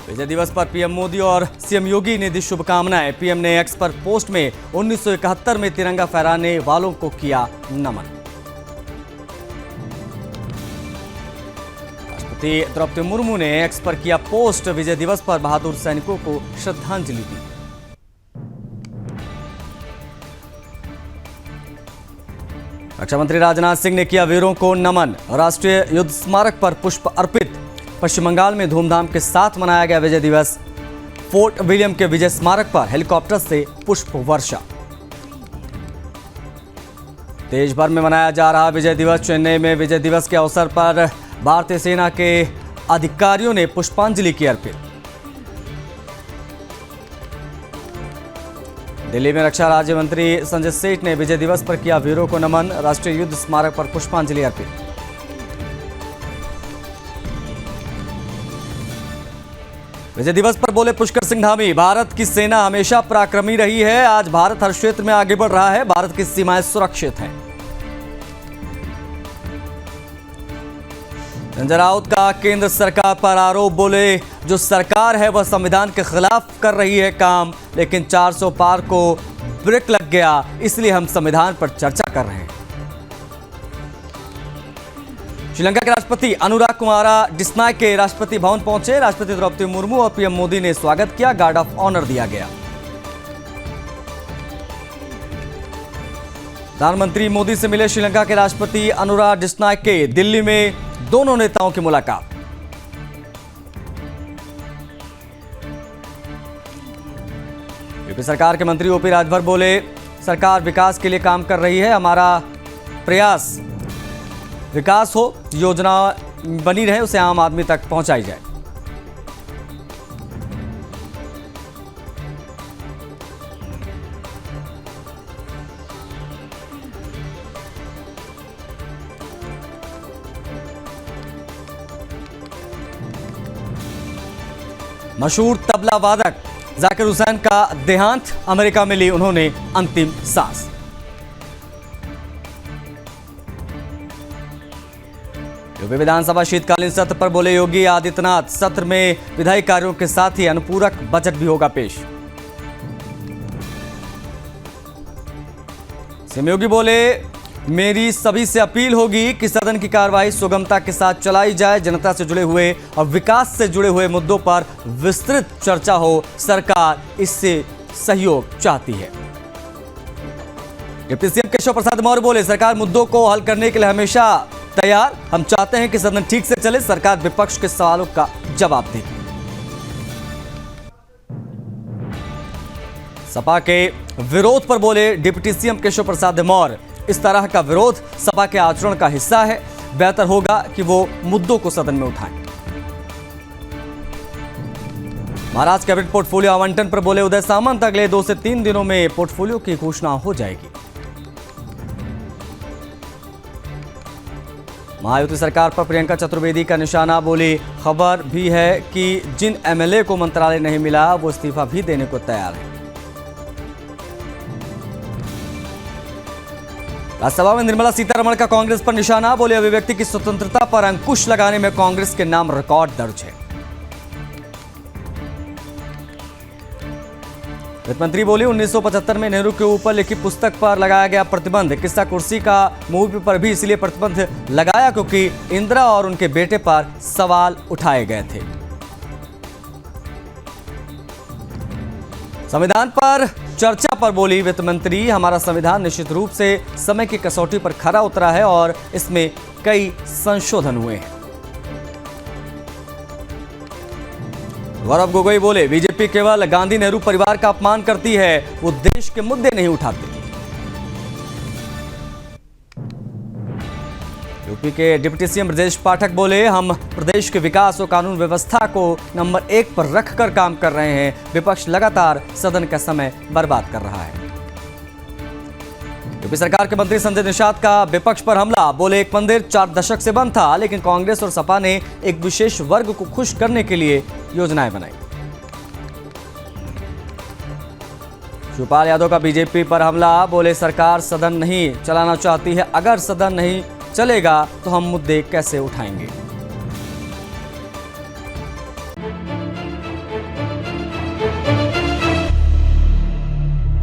विजय दिवस पर पीएम मोदी और सीएम योगी ने दी शुभकामनाएं। पीएम ने एक्स पर पोस्ट में 1971 में तिरंगा फहराने वालों को किया नमन। राष्ट्रपति द्रौपदी मुर्मू ने एक्स पर किया पोस्ट, विजय दिवस पर बहादुर सैनिकों को श्रद्धांजलि दी। रक्षा मंत्री राजनाथ सिंह ने किया वीरों को नमन। राष्ट्रीय युद्ध स्मारक पर पुष्प अर्पित। पश्चिम बंगाल में धूमधाम के साथ मनाया गया विजय दिवस। फोर्ट विलियम के विजय स्मारक पर हेलीकॉप्टर से पुष्प वर्षा। देश भर में मनाया जा रहा विजय दिवस। चेन्नई में विजय दिवस के अवसर पर भारतीय सेना के अधिकारियों ने पुष्पांजलि की अर्पित। दिल्ली में रक्षा राज्य मंत्री संजय सेठ ने विजय दिवस पर किया वीरों को नमन। राष्ट्रीय युद्ध स्मारक पर पुष्पांजलि अर्पित। विजय दिवस पर बोले पुष्कर सिंह धामी, भारत की सेना हमेशा पराक्रमी रही है। आज भारत हर क्षेत्र में आगे बढ़ रहा है। भारत की सीमाएं सुरक्षित हैं। संजय राउत का केंद्र सरकार पर आरोप, बोले जो सरकार है वह संविधान के खिलाफ कर रही है काम, लेकिन 400 पार को ब्रेक लग गया, इसलिए हम संविधान पर चर्चा कर रहे हैं। श्रीलंका के राष्ट्रपति अनुराग कुमारा डिसनायके राष्ट्रपति भवन पहुंचे। राष्ट्रपति द्रौपदी मुर्मू और पीएम मोदी ने स्वागत किया। गार्ड ऑफ ऑनर दिया गया। प्रधानमंत्री मोदी से मिले श्रीलंका के राष्ट्रपति अनुराग डिसनायके। दिल्ली में दोनों नेताओं की मुलाकात। यूपी सरकार के मंत्री ओपी राजभर बोले, सरकार विकास के लिए काम कर रही है। हमारा प्रयास विकास हो, योजना बनी रहे, उसे आम आदमी तक पहुंचाई जाए। मशहूर तबला वादक जाकिर हुसैन का देहांत। अमेरिका में ली उन्होंने अंतिम सांस। यूपी विधानसभा शीतकालीन सत्र पर बोले योगी आदित्यनाथ, सत्र में विधायी कार्यों के साथ ही अनुपूरक बजट भी होगा पेश। सीएम योगी बोले, मेरी सभी से अपील होगी कि सदन की कार्रवाई सुगमता के साथ चलाई जाए। जनता से जुड़े हुए और विकास से जुड़े हुए मुद्दों पर विस्तृत चर्चा हो। सरकार इससे सहयोग चाहती है। डिप्टी सीएम केशव प्रसाद मौर्य बोले, सरकार मुद्दों को हल करने के लिए हमेशा तैयार। हम चाहते हैं कि सदन ठीक से चले। सरकार विपक्ष के सवालों का जवाब देगी। सपा के विरोध पर बोले डिप्टी सीएम केशव प्रसाद मौर्य, इस तरह का विरोध सपा के आचरण का हिस्सा है। बेहतर होगा कि वो मुद्दों को सदन में उठाएं। महाराष्ट्र कैबिनेट पोर्टफोलियो आवंटन पर बोले उदय सामंत, अगले 2 से 3 दिनों में पोर्टफोलियो की घोषणा हो जाएगी। महायुति सरकार पर प्रियंका चतुर्वेदी का निशाना, बोली खबर भी है कि जिन एमएलए को मंत्रालय नहीं मिला वो इस्तीफा भी देने को तैयार है। राज्यसभा में निर्मला सीतारमण का कांग्रेस पर निशाना, बोले अभिव्यक्ति की स्वतंत्रता पर अंकुश लगाने में कांग्रेस के नाम रिकॉर्ड दर्ज है। वित्त मंत्री बोली, 1975 में नेहरू के ऊपर लिखी पुस्तक पर लगाया गया प्रतिबंध। किस्सा कुर्सी का मूवी पर भी इसलिए प्रतिबंध लगाया क्योंकि इंदिरा और उनके बेटे पर सवाल उठाए गए थे। संविधान पर चर्चा पर बोली वित्त मंत्री, हमारा संविधान निश्चित रूप से समय की कसौटी पर खरा उतरा है और इसमें कई संशोधन हुए हैं। गौरव गोगोई बोले, बीजेपी केवल गांधी नेहरू परिवार का अपमान करती है, वो देश के मुद्दे नहीं उठाते। यूपी के डिप्टी सीएम ब्रजेश पाठक बोले, हम प्रदेश के विकास और कानून व्यवस्था को नंबर 1 पर रखकर काम कर रहे हैं। विपक्ष लगातार सदन का समय बर्बाद कर रहा है। यूपी सरकार के मंत्री संजय निषाद का विपक्ष पर हमला, बोले एक मंदिर 4 दशक से बंद था, लेकिन कांग्रेस और सपा ने एक विशेष वर्ग को खुश करने के लिए योजनाएं बनाई। शिवपाल यादव का बीजेपी पर हमला, बोले सरकार सदन नहीं चलाना चाहती है। अगर सदन नहीं चलेगा तो हम मुद्दे कैसे उठाएंगे।